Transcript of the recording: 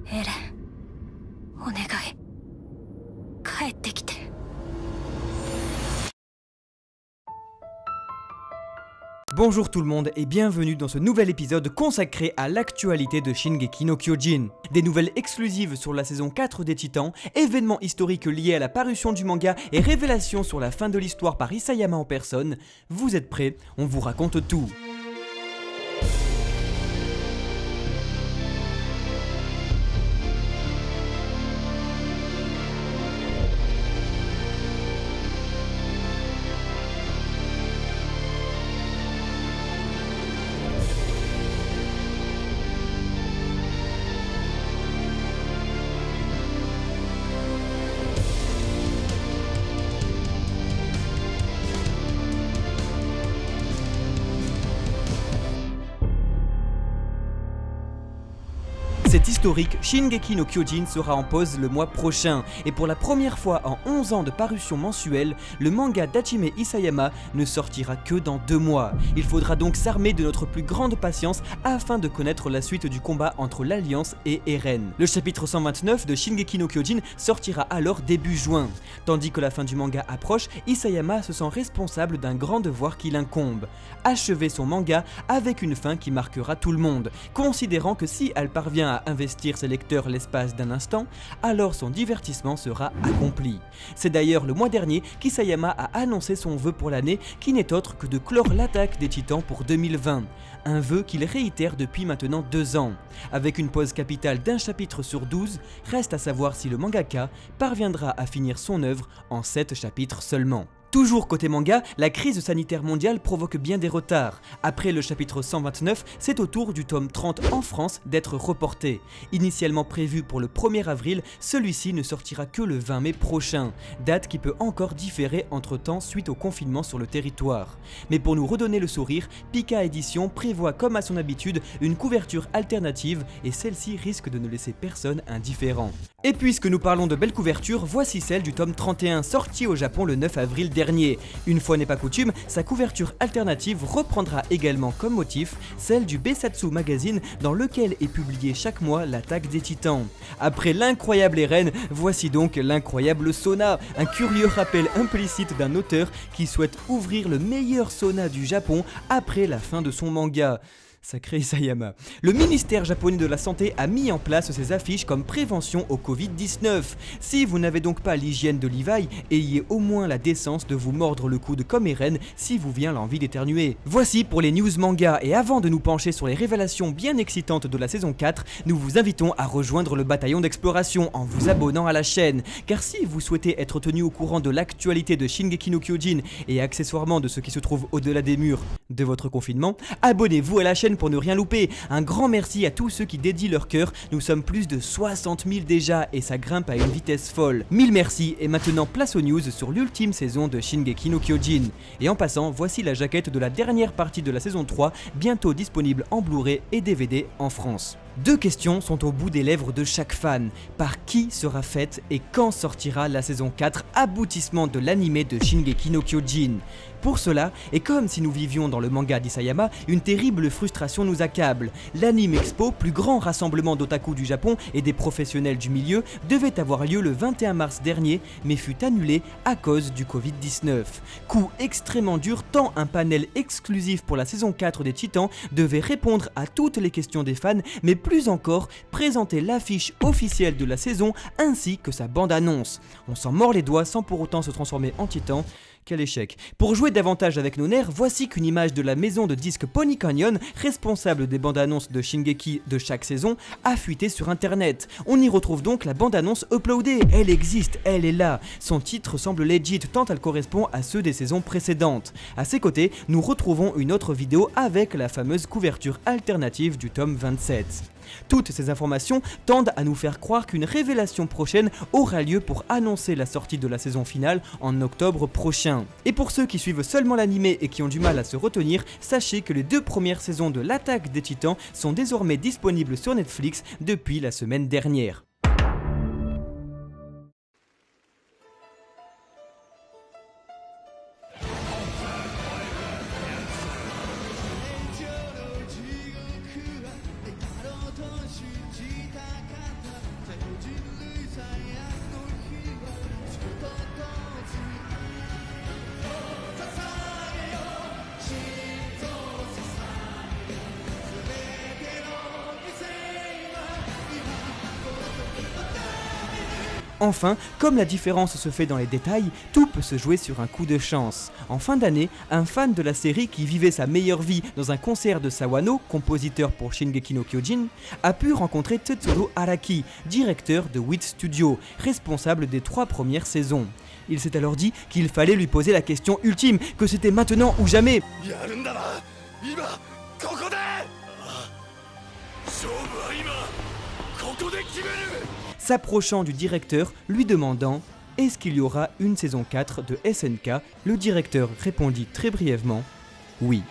エレン、お願い、帰ってきて。Bonjour tout le monde et bienvenue dans ce nouvel épisode consacré à l'actualité de Shingeki no Kyojin. Des nouvelles exclusives sur la saison 4 des Titans, événements historiques liés à la parution du manga et révélations sur la fin de l'histoire par Isayama en personne. Vous êtes prêts? On vous raconte tout. C'est historique, Shingeki no Kyojin sera en pause le mois prochain, et pour la première fois en 11 ans de parution mensuelle, le manga d'Hajime Isayama ne sortira que dans 2 mois. Il faudra donc s'armer de notre plus grande patience afin de connaître la suite du combat entre l'Alliance et Eren. Le chapitre 129 de Shingeki no Kyojin sortira alors début juin. Tandis que la fin du manga approche, Isayama se sent responsable d'un grand devoir qui l'incombe: achever son manga avec une fin qui marquera tout le monde, considérant que si elle parvient à investir ses lecteurs l'espace d'un instant, alors son divertissement sera accompli. C'est d'ailleurs le mois dernier qu'Isayama a annoncé son vœu pour l'année, qui n'est autre que de clore l'attaque des Titans pour 2020. Un vœu qu'il réitère depuis maintenant 2 ans. Avec une pause capitale d'un chapitre sur 12, reste à savoir si le mangaka parviendra à finir son œuvre en 7 chapitres seulement. Toujours côté manga, la crise sanitaire mondiale provoque bien des retards. Après le chapitre 129, c'est au tour du tome 30 en France d'être reporté. Initialement prévu pour le 1er avril, celui-ci ne sortira que le 20 mai prochain, date qui peut encore différer entre temps suite au confinement sur le territoire. Mais pour nous redonner le sourire, Pika Édition prévoit comme à son habitude une couverture alternative, et celle-ci risque de ne laisser personne indifférent. Et puisque nous parlons de belles couvertures, voici celle du tome 31 sorti au Japon le 9 avril dernier. Une fois n'est pas coutume, sa couverture alternative reprendra également comme motif celle du Besatsu Magazine dans lequel est publié chaque mois l'attaque des Titans. Après l'incroyable Eren, voici donc l'incroyable Sona, un curieux rappel implicite d'un auteur qui souhaite ouvrir le meilleur sauna du Japon après la fin de son manga. Sacré Isayama. Le ministère japonais de la Santé a mis en place ces affiches comme prévention au Covid-19. Si vous n'avez donc pas l'hygiène de Levi, ayez au moins la décence de vous mordre le coude comme Eren si vous vient l'envie d'éternuer. Voici pour les news manga, et avant de nous pencher sur les révélations bien excitantes de la saison 4, nous vous invitons à rejoindre le bataillon d'exploration en vous abonnant à la chaîne. Car si vous souhaitez être tenu au courant de l'actualité de Shingeki no Kyojin et accessoirement de ce qui se trouve au-delà des murs de votre confinement, abonnez-vous à la chaîne pour ne rien louper. Un grand merci à tous ceux qui dédient leur cœur, nous sommes plus de 60 000 déjà et ça grimpe à une vitesse folle. 1000 merci, et maintenant place aux news sur l'ultime saison de Shingeki no Kyojin. Et en passant, voici la jaquette de la dernière partie de la saison 3, bientôt disponible en Blu-ray et DVD en France. 2 questions sont au bout des lèvres de chaque fan. Par qui sera faite et quand sortira la saison 4, aboutissement de l'anime de Shingeki no Kyojin? Pour cela, et comme si nous vivions dans le manga d'Isayama, une terrible frustration nous accable. L'Anime Expo, plus grand rassemblement d'otaku du Japon et des professionnels du milieu, devait avoir lieu le 21 mars dernier, mais fut annulé à cause du Covid-19. Coup extrêmement dur, tant un panel exclusif pour la saison 4 des Titans devait répondre à toutes les questions des fans, mais plus encore, présenter l'affiche officielle de la saison ainsi que sa bande-annonce. On s'en mord les doigts sans pour autant se transformer en titan. Quel échec. Pour jouer davantage avec nos nerfs, voici qu'une image de la maison de disques Pony Canyon, responsable des bandes annonces de Shingeki de chaque saison, a fuité sur internet. On y retrouve donc la bande annonce uploadée. Elle existe, elle est là. Son titre semble legit tant elle correspond à ceux des saisons précédentes. À ses côtés, nous retrouvons une autre vidéo avec la fameuse couverture alternative du tome 27. Toutes ces informations tendent à nous faire croire qu'une révélation prochaine aura lieu pour annoncer la sortie de la saison finale en octobre prochain. Et pour ceux qui suivent seulement l'animé et qui ont du mal à se retenir, sachez que les 2 premières saisons de l'attaque des Titans sont désormais disponibles sur Netflix depuis la semaine dernière. Enfin, comme la différence se fait dans les détails, tout peut se jouer sur un coup de chance. En fin d'année, un fan de la série qui vivait sa meilleure vie dans un concert de Sawano, compositeur pour Shingeki no Kyojin, a pu rencontrer Tetsuro Araki, directeur de WIT Studio, responsable des 3 premières saisons. Il s'est alors dit qu'il fallait lui poser la question ultime, que c'était maintenant ou jamais. S'approchant du directeur, lui demandant « Est-ce qu'il y aura une saison 4 de SNK ?» Le directeur répondit très brièvement « Oui ».